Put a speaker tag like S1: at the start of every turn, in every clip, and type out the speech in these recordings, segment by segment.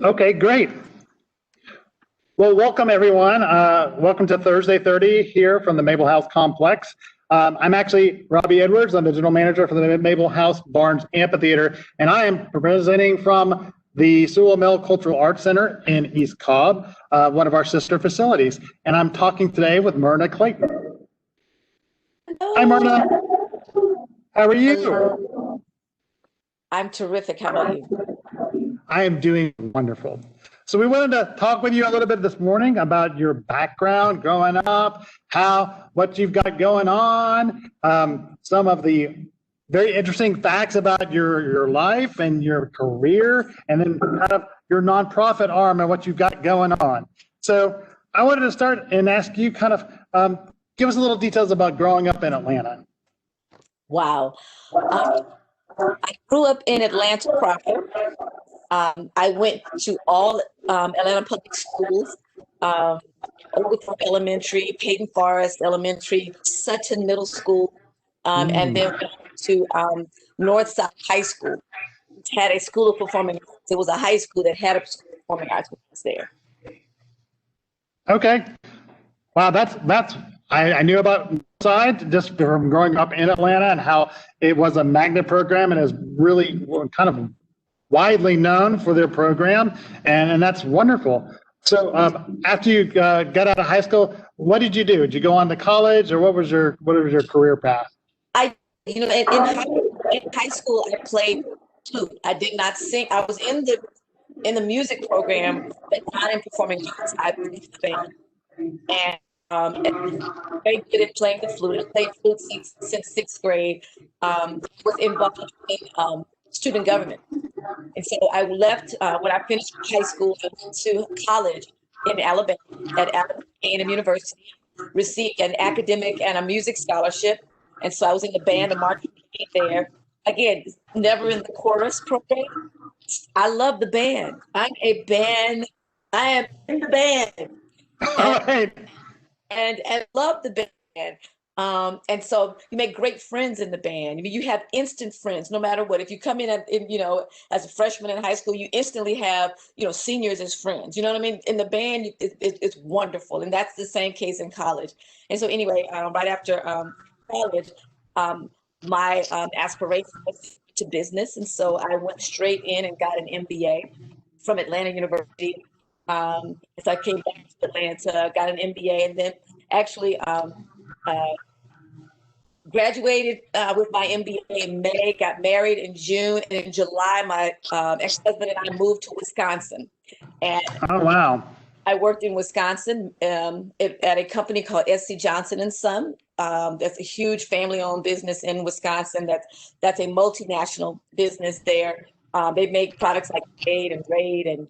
S1: Okay, great. Well, welcome everyone. Welcome to Thursday 30 here from the Maple House Complex. I'm actually Robbie Edwards. I'm the general manager for the Maple House Barnes Amphitheater, and I am presenting from the Sewell Mill Cultural Arts Center in East Cobb, one of our sister facilities. And I'm talking today with Myrna Clayton.
S2: Hello.
S1: Hi, Myrna. How are you?
S2: Hello. I'm terrific. How about you?
S1: I am doing wonderful. So we wanted to talk with you a little bit this morning about your background growing up, what you've got going on, some of the very interesting facts about your life and your career, and then kind of your nonprofit arm and what you've got going on. So I wanted to start and ask you kind of give us a little details about growing up in Atlanta.
S2: Wow. I grew up in Atlanta proper. I went to all Atlanta public schools, Overthrow Elementary, Peyton Forest Elementary, Sutton Middle School, and then went to North-South High School, which had a school of performing arts. It was a high school that had a school of performing arts there.
S1: Okay. Wow, I knew about side just from growing up in Atlanta and how it was a magnet program and is really kind of widely known for their program, and that's wonderful. So after you got out of high school, what did you do? Did you go on to college, or what was your career path?
S2: In high school, I played flute. I did not sing. I was in the music program, but not in performing arts. I played the band, and very good at playing the flute. I played flute since sixth grade. Was involved in student government. And so I left when I finished high school. I went to college in Alabama at Alabama A&M University, received an academic and a music scholarship. And so I was in the band and marching there. Again, never in the chorus program. I love the band. I'm a band. I am in the band. And love the band. And so you make great friends in the band. I mean, you have instant friends no matter what. If you come in as a freshman in high school, you instantly have, seniors as friends. You know what I mean? In the band, it's wonderful. And that's the same case in college. And so anyway, right after college, my aspiration was to business. And so I went straight in and got an MBA from Atlanta University. So I came back to Atlanta, got an MBA, and then actually graduated with my MBA in May, got married in June, and in July, my ex-husband and I moved to Wisconsin. And
S1: oh, wow.
S2: I worked in Wisconsin at a company called SC Johnson & Son. That's a huge family-owned business in Wisconsin. That's a multinational business there. They make products like Aid and Raid and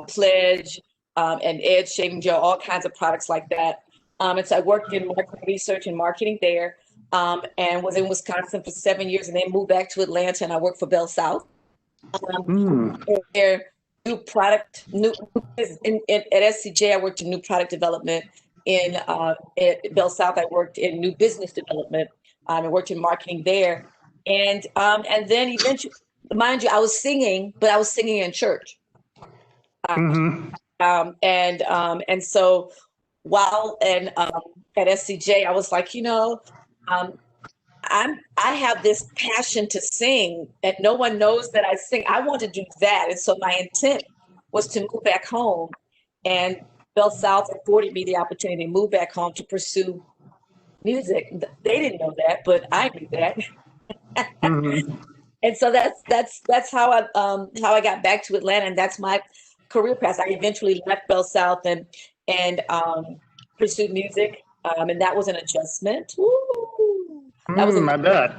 S2: Pledge and Edge Shaving Gel, all kinds of products like that. And so I worked in market research and marketing there, and was in Wisconsin for 7 years, and then moved back to Atlanta, and I worked for Bell South. Their new product, at SCJ, I worked in new product development. At Bell South, I worked in new business development. I worked in marketing there, and then eventually, mind you, I was singing, but I was singing in church. And so while at SCJ, I was like, I have this passion to sing, and no one knows that I sing. I want to do that, and so my intent was to move back home. And Bell South afforded me the opportunity to move back home to pursue music. They didn't know that, but I knew that. And so that's how I got back to Atlanta, and that's my career path. I eventually left Bell South and pursued music, and that was an adjustment. That was
S1: my bad.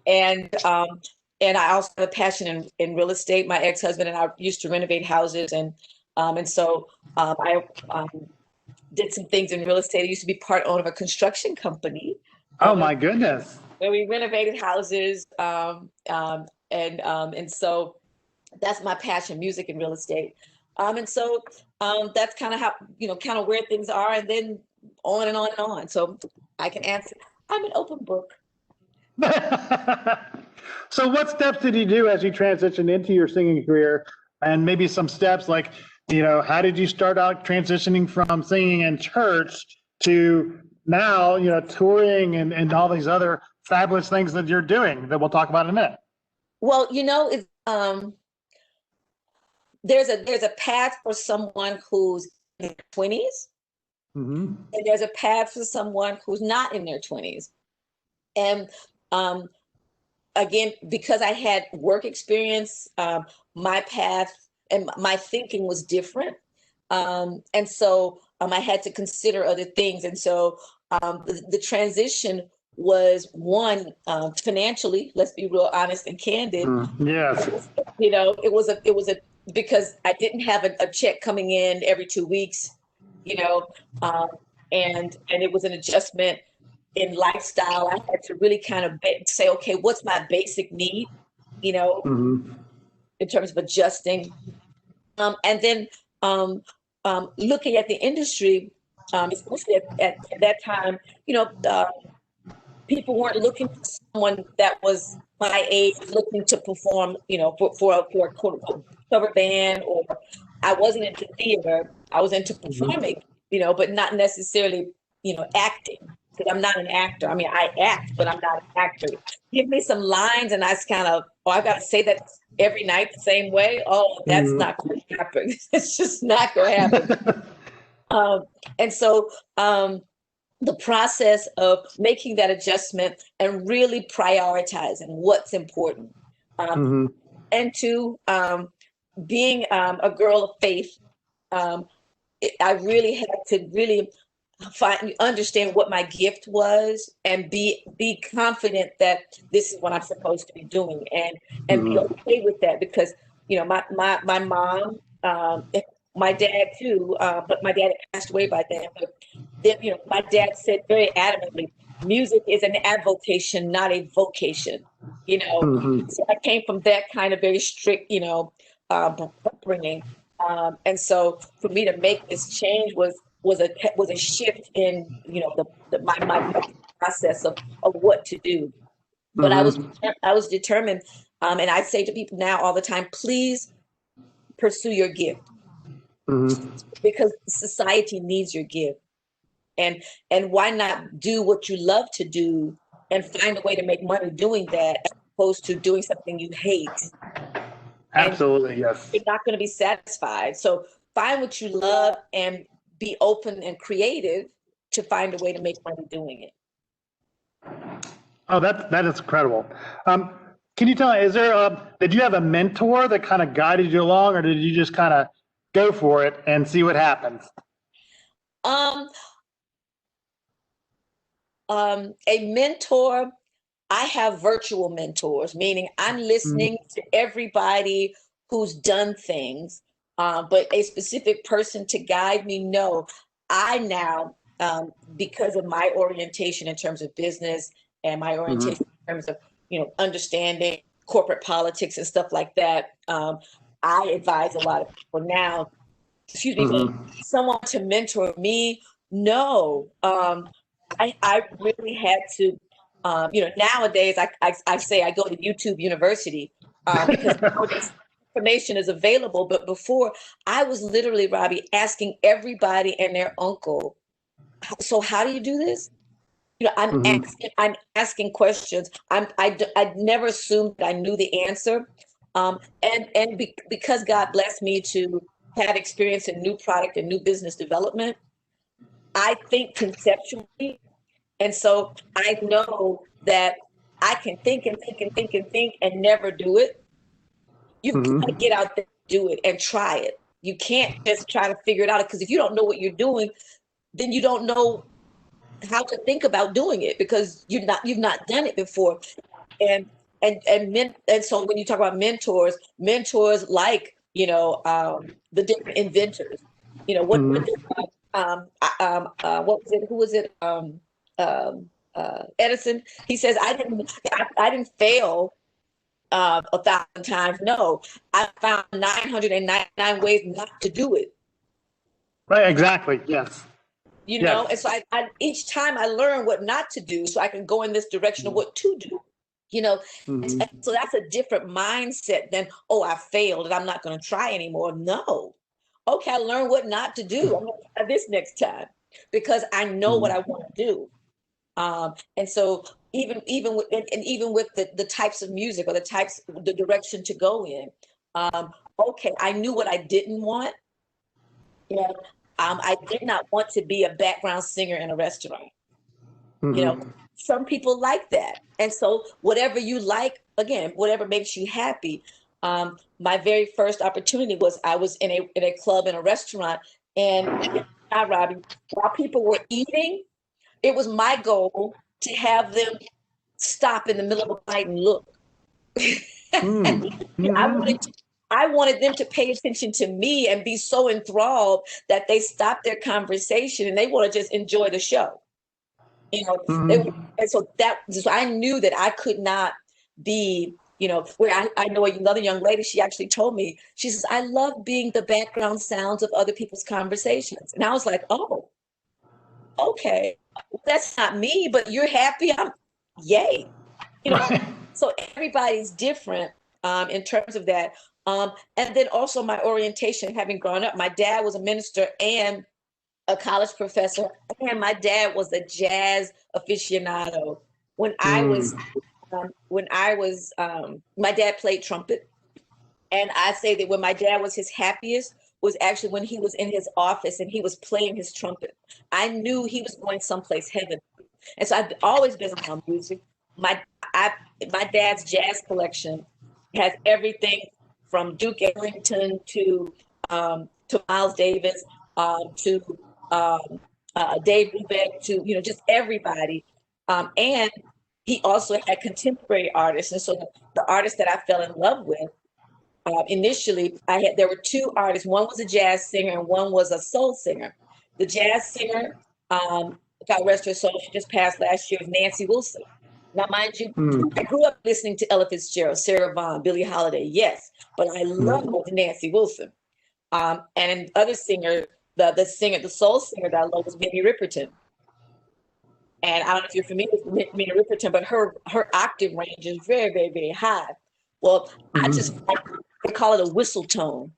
S2: And I also have a passion in real estate. My ex-husband and I used to renovate houses, and so I did some things in real estate. I used to be part owner of a construction company.
S1: Oh my goodness!
S2: Where we renovated houses, and so that's my passion: music and real estate. And so that's kind of how kind of where things are, and then on and on and on. So I can answer. I'm an open book.
S1: So what steps did you do as you transitioned into your singing career? And maybe some steps like, how did you start out transitioning from singing in church to now, touring and all these other fabulous things that you're doing that we'll talk about in a minute?
S2: Well, there's a path for someone who's in their 20s,
S1: Mm-hmm.
S2: and there's a path for someone who's not in their 20s. And again, because I had work experience, my path and my thinking was different. And so I had to consider other things. And so the transition was one, financially, let's be real honest and candid.
S1: Yes.
S2: It was because I didn't have a check coming in every 2 weeks, and it was an adjustment in lifestyle. I had to really kind of say, okay, what's my basic need,
S1: Mm-hmm.
S2: in terms of adjusting. And then looking at the industry, especially at that time, people weren't looking for someone that was my age looking to perform, for a quote unquote cover band, or I wasn't into theater. I was into performing, but not necessarily, acting, because I'm not an actor. I mean, I act, but I'm not an actor. Give me some lines and I kind of, I got to say that every night the same way. Oh, that's not going to happen. It's just not going to happen. And so the process of making that adjustment and really prioritizing what's important. And to being a girl of faith, I really had to really understand what my gift was and be confident that this is what I'm supposed to be doing, and be okay with that, because my mom, my dad too, but my dad had passed away by then. But then, my dad said very adamantly, music is an avocation, not a vocation. So I came from that kind of very strict, upbringing, and so for me to make this change was a shift in my process of what to do. But I was determined, and I say to people now all the time, please pursue your gift, because society needs your gift, and why not do what you love to do and find a way to make money doing that, as opposed to doing something you hate.
S1: Absolutely, yes.
S2: You're not going to be satisfied. So find what you love and be open and creative to find a way to make money doing it.
S1: Oh, that is incredible. Can you tell me, did you have a mentor that kind of guided you along, or did you just kind of go for it and see what happens?
S2: A mentor, I have virtual mentors, meaning I'm listening to everybody who's done things, but a specific person to guide me, no. I now, because of my orientation in terms of business and my orientation in terms of, understanding corporate politics and stuff like that, I advise a lot of people now, someone to mentor me, no. I really had to, nowadays I say I go to YouTube University, because nowadays information is available. But before, I was literally, Robbie, asking everybody and their uncle, so how do you do this? I'm asking questions. I never assumed that I knew the answer. Because God blessed me to have experience in new product and new business development, I think conceptually. And so I know that I can think and think and think and think and never do it. You've got to get out there, do it, and try it. You can't just try to figure it out, because if you don't know what you're doing, then you don't know how to think about doing it, because you've not done it before. And so when you talk about mentors like, the different inventors, what was it? Who was it? Edison. He says, I didn't fail 1,000 times. No, I found 999 ways not to do it.
S1: Right. Exactly. Yes.
S2: And so I each time I learn what not to do, so I can go in this direction of what to do. you know.
S1: Mhm.
S2: So that's a different mindset than, oh, I failed and I'm not going to try anymore. No. Okay, I learned what not to do. I'm going to try this next time because I know what I want to do. And so even with and even with the types of music or the direction to go in, okay, I knew what I didn't want. Yeah, I did not want to be a background singer in a restaurant. You know,
S1: Mhm.
S2: some people like that. And so whatever you like, again, whatever makes you happy. My very first opportunity was I was in a club in a restaurant, and hi Robbie, while people were eating, it was my goal to have them stop in the middle of a bite and look.
S1: Mm.
S2: I
S1: Mhm.
S2: wanted I wanted them to pay attention to me and be so enthralled that they stop their conversation and they want to just enjoy the show. You know,
S1: Mhm.
S2: and so I knew that I could not be, where I know another young lady, she actually told me, she says, I love being the background sounds of other people's conversations. And I was like, oh, okay, that's not me, but you're happy. I'm yay. You know,
S1: Right.
S2: so everybody's different in terms of that. And then also my orientation, having grown up, my dad was a minister and a college professor, and my dad was a jazz aficionado. When I was,
S1: Mm.
S2: my dad played trumpet, and I say that when my dad was his happiest was actually when he was in his office and he was playing his trumpet. I knew he was going someplace heaven, and so I've always been around music. My I my dad's jazz collection has everything from Duke Ellington to Miles Davis to um, Dave Brubeck to just everybody, and he also had contemporary artists, and so the artist that I fell in love with initially, there were two artists. One was a jazz singer and one was a soul singer. The jazz singer, God rest her soul, she just passed last year, was Nancy Wilson. Now, mind you,
S1: Mm.
S2: I grew up listening to Ella Fitzgerald, Sarah Vaughan, Billie Holiday, yes, but I
S1: Mm.
S2: love Nancy Wilson. And other singer, the soul singer that I love was Minnie Riperton. And I don't know if you're familiar with Minnie Riperton, but her octave range is very, very, very high. Well, I just
S1: Mhm.
S2: like, they call it a whistle tone.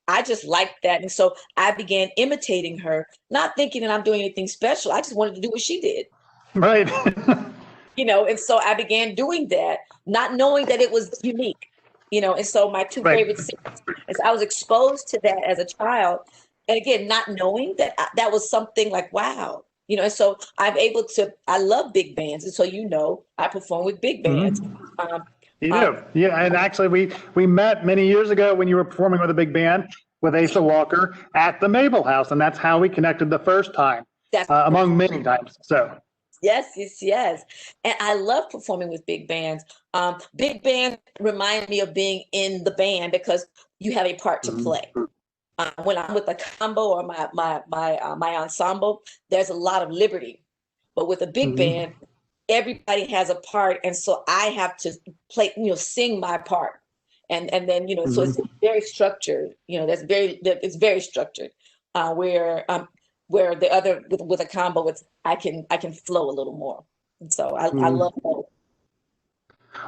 S2: I just like that. And so I began imitating her, not thinking that I'm doing anything special. I just wanted to do what she did,
S1: Right.
S2: and so I began doing that, not knowing that it was unique, and so my two
S1: Right.
S2: favorite singers, is I was exposed to that as a child. And again, not knowing that that was something like, wow, and so I love big bands. And so, I perform with big bands.
S1: Mhm.
S2: Um,
S1: You
S2: um,
S1: do. Yeah. And actually, we met many years ago when you were performing with a big band with Asa Walker at the Mabel House, and that's how we connected the first time,
S2: that's
S1: among many times. So.
S2: Yes, yes, yes. And I love performing with big bands. Big band remind me of being in the band because you have a part to
S1: Mhm.
S2: play. When I'm with a combo or my ensemble, there's a lot of liberty. But with a big
S1: Mhm.
S2: band, everybody has a part, and so I have to play, sing my part, and then so it's
S1: Mhm.
S2: very structured. It's very structured. Where the other with a combo, I can flow a little more, and so I
S1: Mhm.
S2: love both.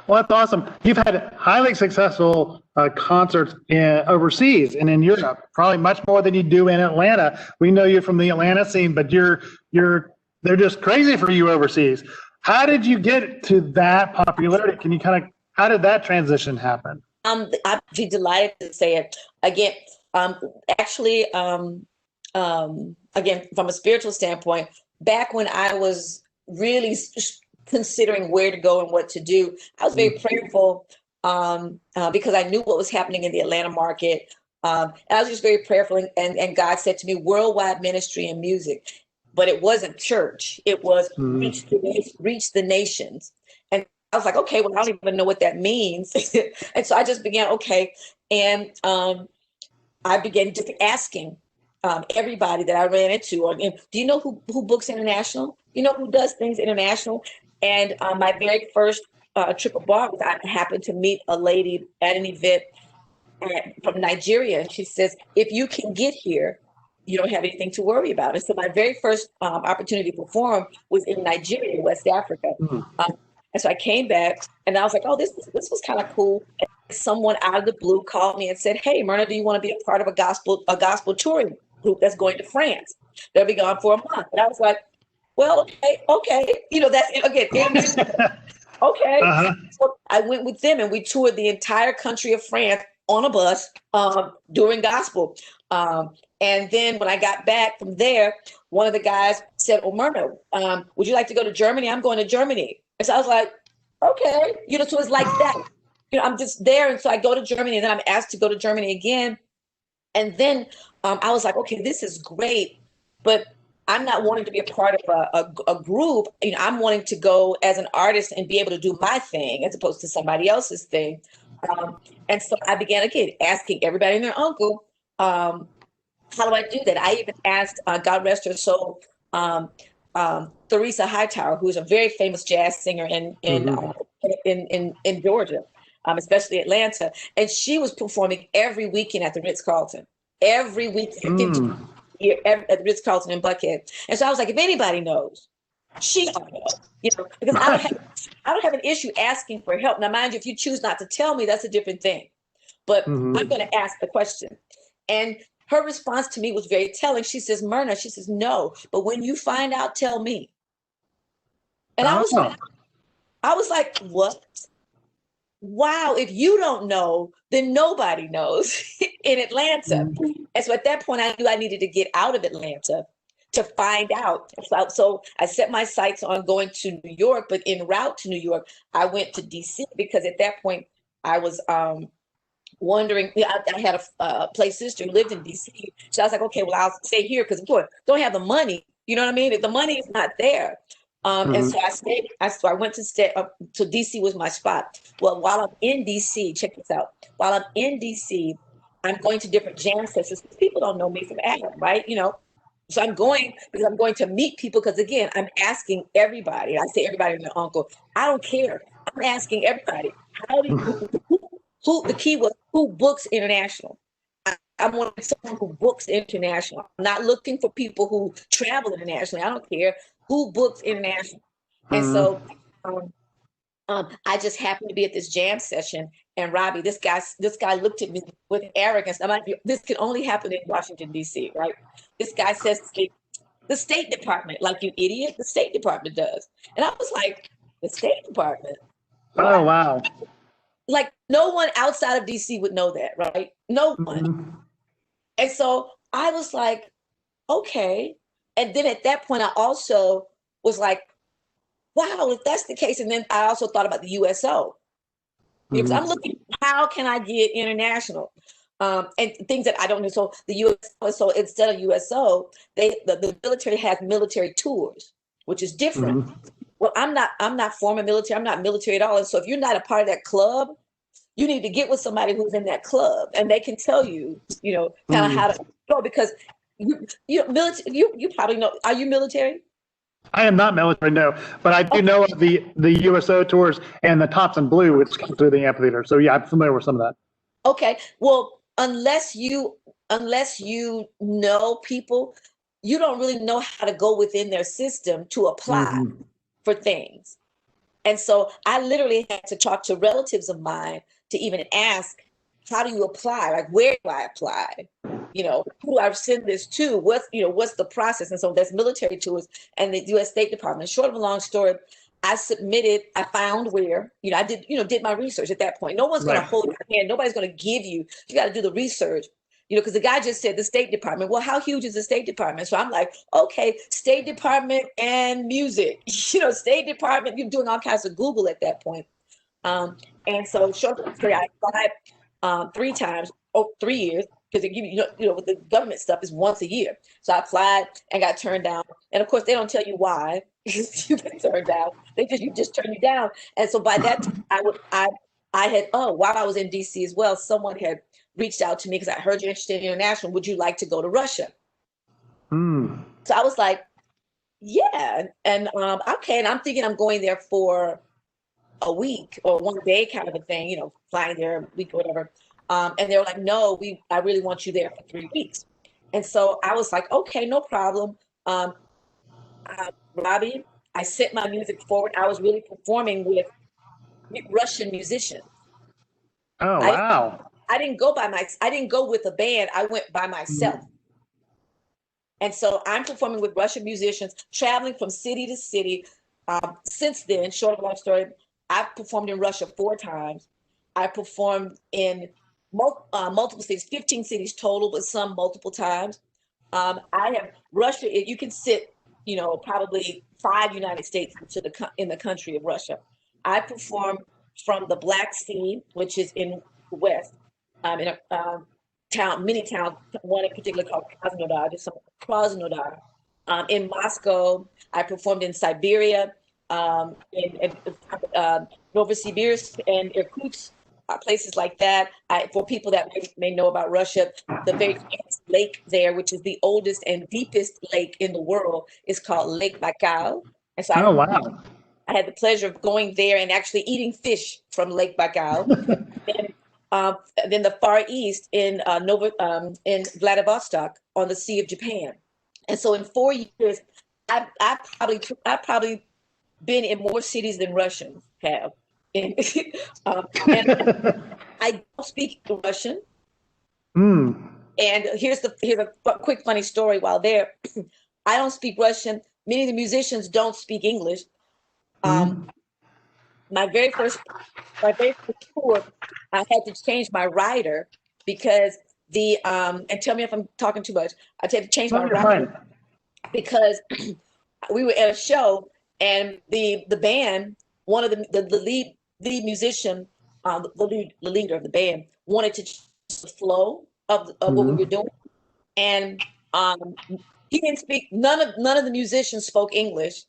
S1: Well, that's awesome. You've had highly successful concerts overseas and in Europe, probably much more than you do in Atlanta. We know you from the Atlanta scene, but they're just crazy for you overseas. How did you get to that popularity? Can you how did that transition happen?
S2: I'd be delighted to say it again. Um, Actually, again, from a spiritual standpoint, back when I was really considering where to go and what to do, I was very prayerful because I knew what was happening in the Atlanta market. And I was just very prayerful, and God said to me, worldwide ministry and music. But it wasn't church, it was
S1: Mhm.
S2: reach the nations. And I was like, okay, well, I don't even know what that means. And so I just began, okay. And I began just asking everybody that I ran into, do you know who books international? You know who does things international? And my very first trip abroad was I happened to meet a lady at an event from Nigeria. And she says, if you can get here, you don't have anything to worry about. And so my very first opportunity to perform was in Nigeria, West Africa.
S1: Mhm.
S2: Um, And so I came back and I was like, oh, this was kind of cool. And someone out of the blue called me and said, hey, Myrna, do you want to be a part of a gospel touring group that's going to France? They'll be gone for a month. And I was like, well, okay. That's again, okay.
S1: Uh-huh.
S2: So I went with them and we toured the entire country of France on a bus doing gospel. And then when I got back from there, one of the guys said, oh, Myrna, would you like to go to Germany? I'm going to Germany. And so I was like, okay, so it's like that. I'm just there. And so I go to Germany and then I'm asked to go to Germany again. And then I was like, okay, this is great, but I'm not wanting to be a part of a group. I'm wanting to go as an artist and be able to do my thing as opposed to somebody else's thing. And so I began again asking everybody and their uncle, how do I do that? I even asked, God rest her soul, Theresa Hightower, who's a very famous jazz singer in Georgia, especially Atlanta, and she was performing every weekend at the Ritz-Carlton, every weekend here at the Ritz-Carlton in Buckhead. And so I was like, if anybody knows, she ought to know, because I don't have an issue asking for help. Now, mind you, if you choose not to tell me, that's a different thing. But I'm going to ask the question. And her response to me was very telling. She says, Myrna, she says, no, but when you find out, tell me. And I was like, what? Wow, if you don't know, then nobody knows in Atlanta. And so at that point, I knew I needed to get out of Atlanta to find out. So I set my sights on going to New York, but en route to New York, I went to DC because at that point I was wondering, I had a play sister who lived in DC. So I was like, okay, well, I'll stay here because of course, don't have the money. You know what I mean? If the money is not there. And so I stayed, I went to stay up to DC was my spot. Well, while I'm in DC, check this out. While I'm in DC, I'm going to different jam sessions. People don't know me from Adam, right? So I'm going because I'm going to meet people because again, I'm asking everybody. I say everybody and their uncle. I don't care. I'm asking everybody. How do you, who the key was who books international? I want someone who books international. I'm not looking for people who travel internationally. I don't care who books international. And so I just happened to be at this jam session, and Robbie, this guy looked at me with arrogance. I'm like, this can only happen in Washington, D.C., right? This guy says the State Department, like, you idiot, the State Department does. And I was like, the State Department? What?
S1: Oh, wow.
S2: Like, no one outside of D.C. would know that, right? No one. And so I was like, okay. And then at that point, I also was like, wow, if that's the case. And then I also thought about the USO. Because I'm looking, how can I get international? And things that I don't know. So the USO, so instead of USO, the military has military tours, which is different. Well, I'm not former military. I'm not military at all. And so if you're not a part of that club, you need to get with somebody who's in that club, and they can tell you, kind of how to go. Because military, you probably know. Are you military?
S1: I am not military, no, but I do know of the USO tours and the Tops and Blue, which comes through the amphitheater. So yeah, I'm familiar with some of that.
S2: Okay, well, unless you know people, you don't really know how to go within their system to apply for things. And so I literally had to talk to relatives of mine to even ask, how do you apply? Like, where do I apply? Who do I send this to? What's the process? And so there's military tours and the U.S. State Department. Short of a long story, I found where, I did my research at that point. No one's going to hold your hand. Nobody's going to give you got to do the research, because the guy just said the State Department. Well, how huge is the State Department? So I'm like, okay, State Department and music, State Department, you're doing all kinds of Google at that point. And so short story, I applied 3 times, 3 years, because they give with the government stuff is once a year. So I applied and got turned down. And of course, they don't tell you why you get turned down. You just turn you down. And so by that time, I had, while I was in DC as well, someone had reached out to me because I heard you're interested in international. Would you like to go to Russia? So I was like, yeah. And okay. And I'm thinking I'm going there for a week or one day kind of a thing, flying there a week or whatever. And they were like, no, I really want you there for 3 weeks. And so I was like, okay, no problem. Robbie, I sent my music forward. I was really performing with Russian musicians.
S1: Oh,
S2: I
S1: wow.
S2: I didn't go I didn't go with a band. I went by myself. And so I'm performing with Russian musicians, traveling from city to city. Since then, short of long story, I've performed in Russia 4 times. I performed in multiple cities, 15 cities total, but some multiple times. I have Russia. You can sit, probably 5 United States in the country of Russia. I performed from the Black Sea, which is in the west, in a many towns, one in particular called Krasnodar, just some Krasnodar. In Moscow, I performed in Siberia, in Novosibirsk and Irkutsk, places like that. For people that may know about Russia, the very famous lake there, which is the oldest and deepest lake in the world, is called Lake Baikal. And so
S1: Oh, wow.
S2: I had the pleasure of going there and actually eating fish from Lake Baikal. Then the Far East in in Vladivostok on the Sea of Japan. And so in 4 years, I've probably been in more cities than Russians have. And, and I don't speak Russian. And here's a quick funny story while there. I don't speak Russian. Many of the musicians don't speak English. My very first tour, I had to change my rider because and tell me if I'm talking too much. I had to change my rider because we were at a show and the band, one of the lead musician, the leader of the band, wanted to change the flow of what we were doing, and he didn't speak. None of the musicians spoke English.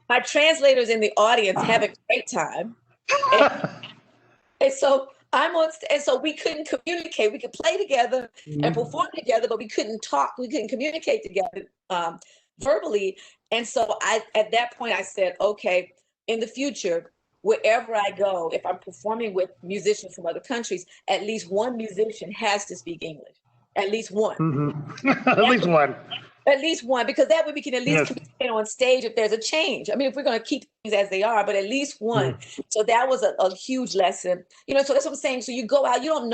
S2: My translators in the audience having a great time, and so and so we couldn't communicate. We could play together and perform together, but we couldn't talk. We couldn't communicate together verbally. And so at that point, I said, okay, in the future, wherever I go, if I'm performing with musicians from other countries, at least one musician has to speak English. At least one.
S1: At least one.
S2: At least one, because that way we can at least communicate on stage if there's a change. I mean, if we're going to keep things as they are, but at least one. So that was a huge lesson. So that's what I'm saying. So you go out, you don't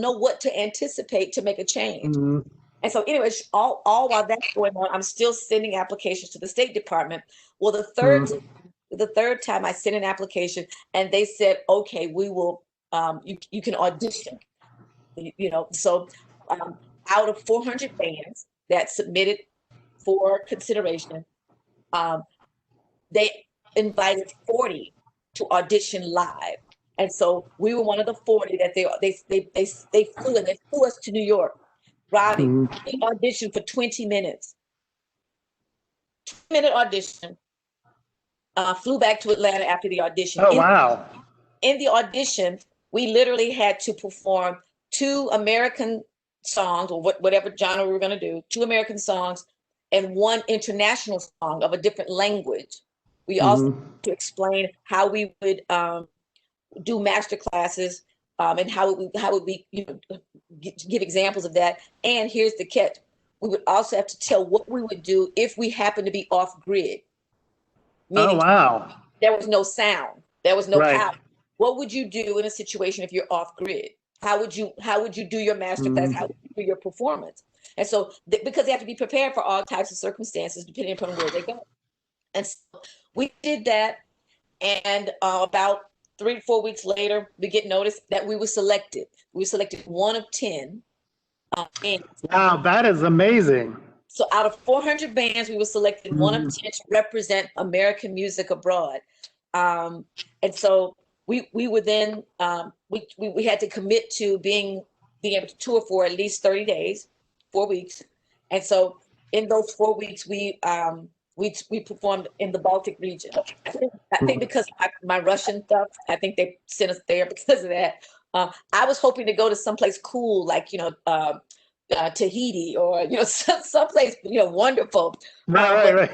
S2: know what to anticipate to make a change. And so anyway, all while that's going on, I'm still sending applications to the State Department. Well, the third time I sent an application and they said, okay, we will, you can audition, so out of 400 bands that submitted for consideration, they invited 40 to audition live. And so we were one of the 40 that they flew us to New York. Robbie, we auditioned for 20 minutes. 20-minute audition. Flew back to Atlanta after the audition.
S1: Oh, wow.
S2: In the audition, we literally had to perform 2 American songs, or whatever genre we were going to do, 2 American songs and 1 international song of a different language. We also had to explain how we would do master classes, and how would we give examples of that. And here's the catch: we would also have to tell what we would do if we happen to be off grid. Meaning, there was no sound, there was no power. What would you do in a situation if you're off grid? How would you do your master class? How would you do your performance? And so because they have to be prepared for all types of circumstances depending upon where they go. And so we did that, and about 3 to 4 weeks later, we get notice that we were selected. We were selected 1 of 10 bands.
S1: Wow, that is amazing.
S2: So out of 400 bands, we were selected 1 of 10 to represent American music abroad. And so we were then, we had to commit to being able to tour for at least 30 days, 4 weeks. And so in those 4 weeks, we performed in the Baltic region. I think because of my Russian stuff, I think they sent us there because of that. I was hoping to go to someplace cool, like, Tahiti or, someplace, wonderful.
S1: Right.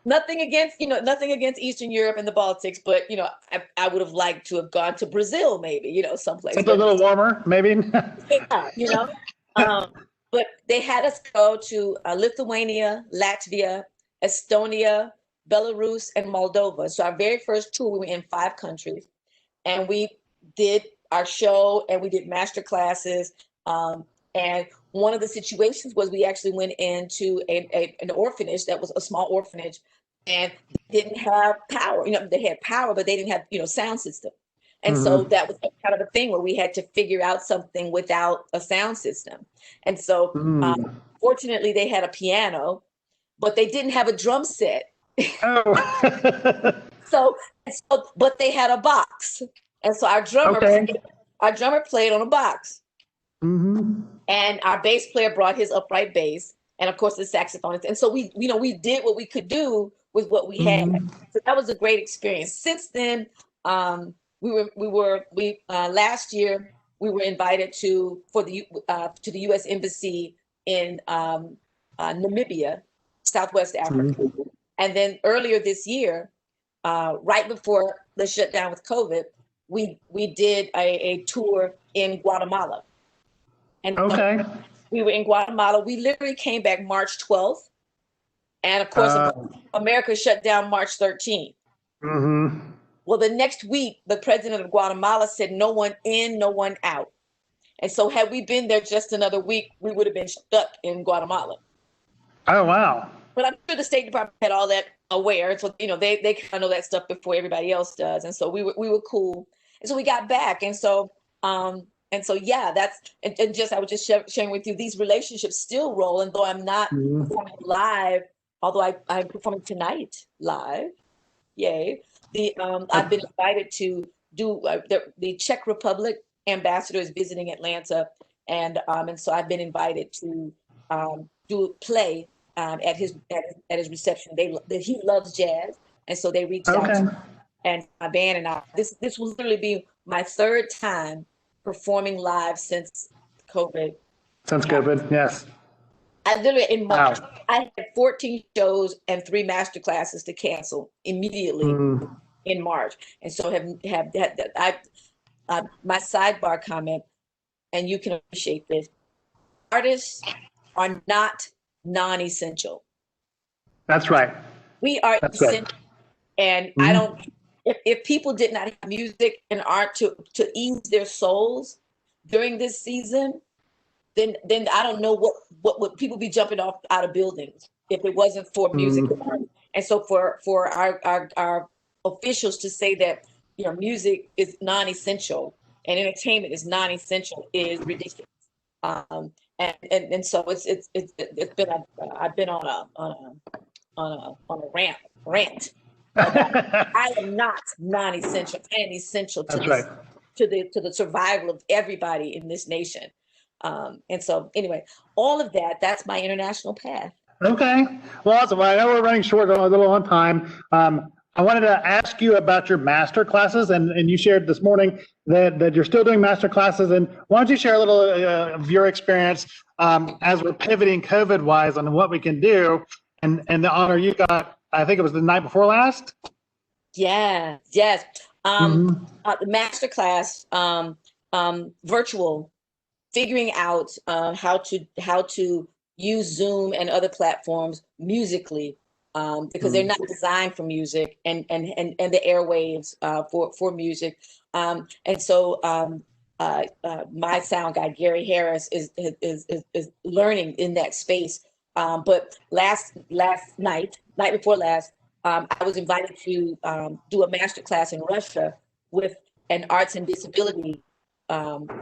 S2: Nothing against Eastern Europe and the Baltics, but, I would have liked to have gone to Brazil, maybe, someplace.
S1: Something a little warmer, maybe.
S2: But they had us go to Lithuania, Latvia, Estonia, Belarus, and Moldova. So our very first tour, we were in 5 countries, and we did our show and we did master classes. And one of the situations was we actually went into an orphanage that was a small orphanage, and they didn't have power. They had power, but they didn't have, sound system. And so that was kind of a thing where we had to figure out something without a sound system. And so fortunately they had a piano, but they didn't have a drum set.
S1: Oh.
S2: So, but they had a box. And so our drummer played on a box. And our bass player brought his upright bass, and of course the saxophonist. And so we did what we could do with what we had. So that was a great experience. Since then, last year we were invited to the U.S. Embassy in Namibia, Southwest Africa. And then earlier this year, right before the shutdown with COVID, we did a tour in Guatemala. And we were in Guatemala. We literally came back March 12th. And of course, America shut down March 13th. Well, the next week, the president of Guatemala said, no one in, no one out. And so had we been there just another week, we would have been stuck in Guatemala.
S1: Oh, wow.
S2: But I'm sure the State Department had all that aware. So, they kind of know that stuff before everybody else does. And so we were cool. And so we got back. And so, yeah, I was just sharing with you, these relationships still roll. And though I'm not performing live, although I'm performing tonight live, yay. I've been invited to do the Czech Republic ambassador is visiting Atlanta, and so I've been invited to do a play at his reception. He loves jazz, and so they reached out to me, and my band and I. This will literally be my 3rd time performing live since COVID.
S1: Since COVID, yes.
S2: I literally in March I had 14 shows and 3 master classes to cancel immediately in March, and so my sidebar comment, and you can appreciate this: artists are not non-essential.
S1: That's right.
S2: We are essential, and I don't. If people did not have music and art to ease their souls during this season, then I don't know what would people be jumping out of buildings if it wasn't for music and art. And so for our officials to say that music is non-essential and entertainment is non-essential is ridiculous. And so it's been I've been on a rant. I am not non-essential. I am essential to the survival of everybody in this nation. And so anyway, all of that's my international path.
S1: Okay. Well, awesome. I know we're running short a little on time. I wanted to ask you about your master classes, and you shared this morning that you're still doing master classes. And why don't you share a little of your experience as we're pivoting COVID-wise on what we can do, and the honor you got, I think it was the night before last?
S2: Yes. The master class, virtual, figuring out how to use Zoom and other platforms musically, because they're not designed for music and the airwaves for music. And so my sound guy, Gary Harris, is learning in that space. But last night before last, I was invited to do a master class in Russia with an arts and disability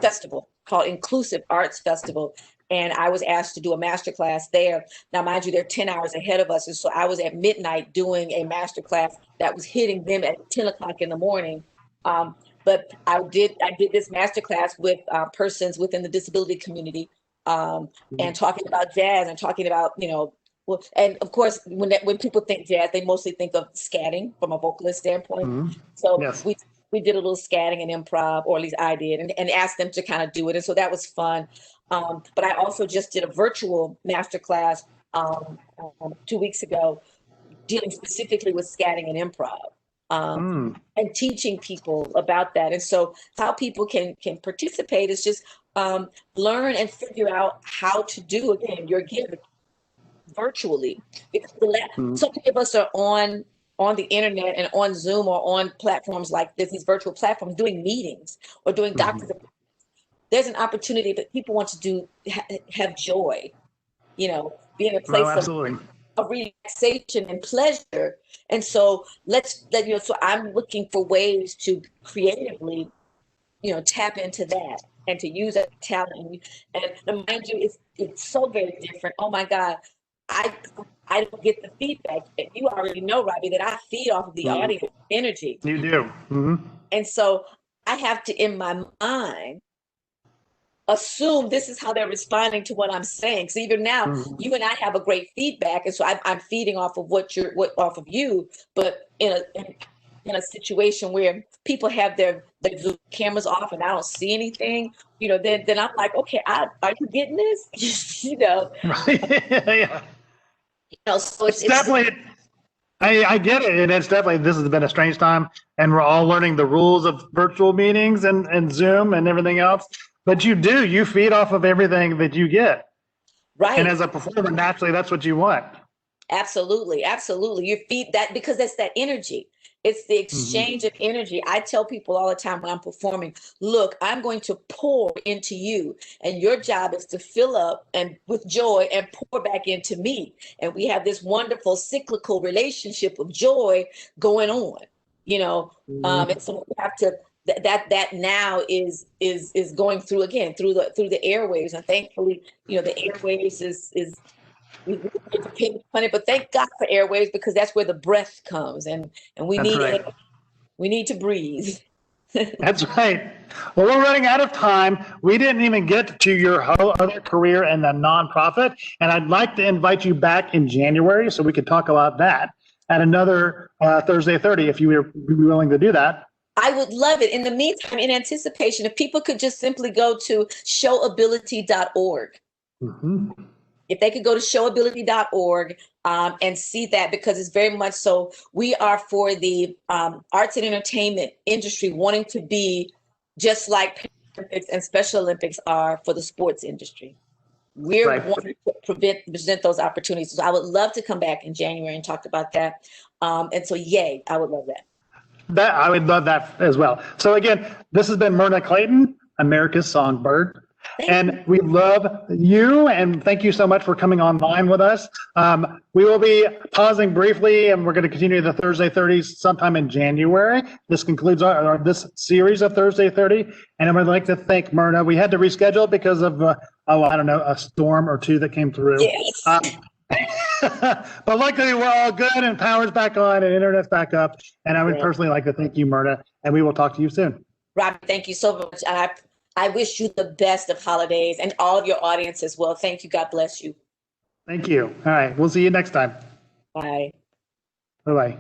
S2: festival called Inclusive Arts Festival. And I was asked to do a master class there. Now, mind you, they're 10 hours ahead of us. And so I was at midnight doing a master class that was hitting them at 10 o'clock in the morning. But I did this master class with persons within the disability community, and talking about jazz and talking about, and of course, when people think jazz, they mostly think of scatting from a vocalist standpoint. So we did a little scatting and improv, or at least I did, and asked them to kind of do it. And so that was fun. But I also just did a virtual masterclass 2 weeks ago, dealing specifically with scatting and improv, and teaching people about that. And so how people can participate is just learn and figure out how to do, again, your gift virtually. Because so many of us are on on the internet and on Zoom or on platforms like this, these virtual platforms, doing meetings or doing doctors' appointments. There's an opportunity that people want to have joy, be in a place
S1: absolutely.
S2: of relaxation and pleasure. And so so I'm looking for ways to creatively, tap into that and to use that talent. And mind you, it's so very different. Oh my God. I don't get the feedback. And you already know, Robbie, that I feed off of the audience energy.
S1: You do. Mm-hmm.
S2: And so I have to, in my mind, assume this is how they're responding to what I'm saying. So even now, you and I have a great feedback, and so I'm feeding off of off of you. But in a situation where people have their Zoom cameras off and I don't see anything, then I'm like, okay, are you getting this?
S1: Right. Yeah.
S2: So
S1: it's definitely. I get it, and it's definitely, this has been a strange time, and we're all learning the rules of virtual meetings and Zoom and everything else. But you feed off of everything that you get.
S2: Right.
S1: And as a performer, naturally, that's what you want.
S2: Absolutely. Absolutely. You feed that because that's that energy. It's the exchange of energy. I tell people all the time when I'm performing, look, I'm going to pour into you, and your job is to fill up and with joy and pour back into me. And we have this wonderful cyclical relationship of joy going on, and so we have to, that now is going through again through the airwaves. And thankfully, the airwaves is we depend on it, but thank God for airwaves, because that's where the breath comes, and we
S1: That's
S2: need
S1: right.
S2: it. We need to breathe.
S1: That's right. Well, we're running out of time. We didn't even get to your whole other career in the nonprofit, and I'd like to invite you back in January so we could talk about that at another Thursday 30, if you would be willing to do that.
S2: I would love it. In the meantime, in anticipation, if people could just simply go to showability.org. If they could go to showability.org and see that, because it's very much so, we are for the arts and entertainment industry wanting to be just like Paralympics and Special Olympics are for the sports industry. We're wanting to present those opportunities. So I would love to come back in January and talk about that. And so, yay, I would love that.
S1: I would love that as well. So again, this has been Myrna Clayton, America's Songbird. And we love you, and thank you so much for coming online with us. We will be pausing briefly, and we're going to continue the Thursday 30s sometime in January. This concludes this series of Thursday 30, and I would like to thank Myrna. We had to reschedule because of, a storm or two that came through.
S2: Yes.
S1: But luckily, we're all good, and power's back on, and internet's back up. And I would personally like to thank you, Myrna, and we will talk to you soon.
S2: Robbie, thank you so much. I wish you the best of holidays, and all of your audience as well. Thank you. God bless you.
S1: Thank you. All right. We'll see you next time.
S2: Bye.
S1: Bye-bye.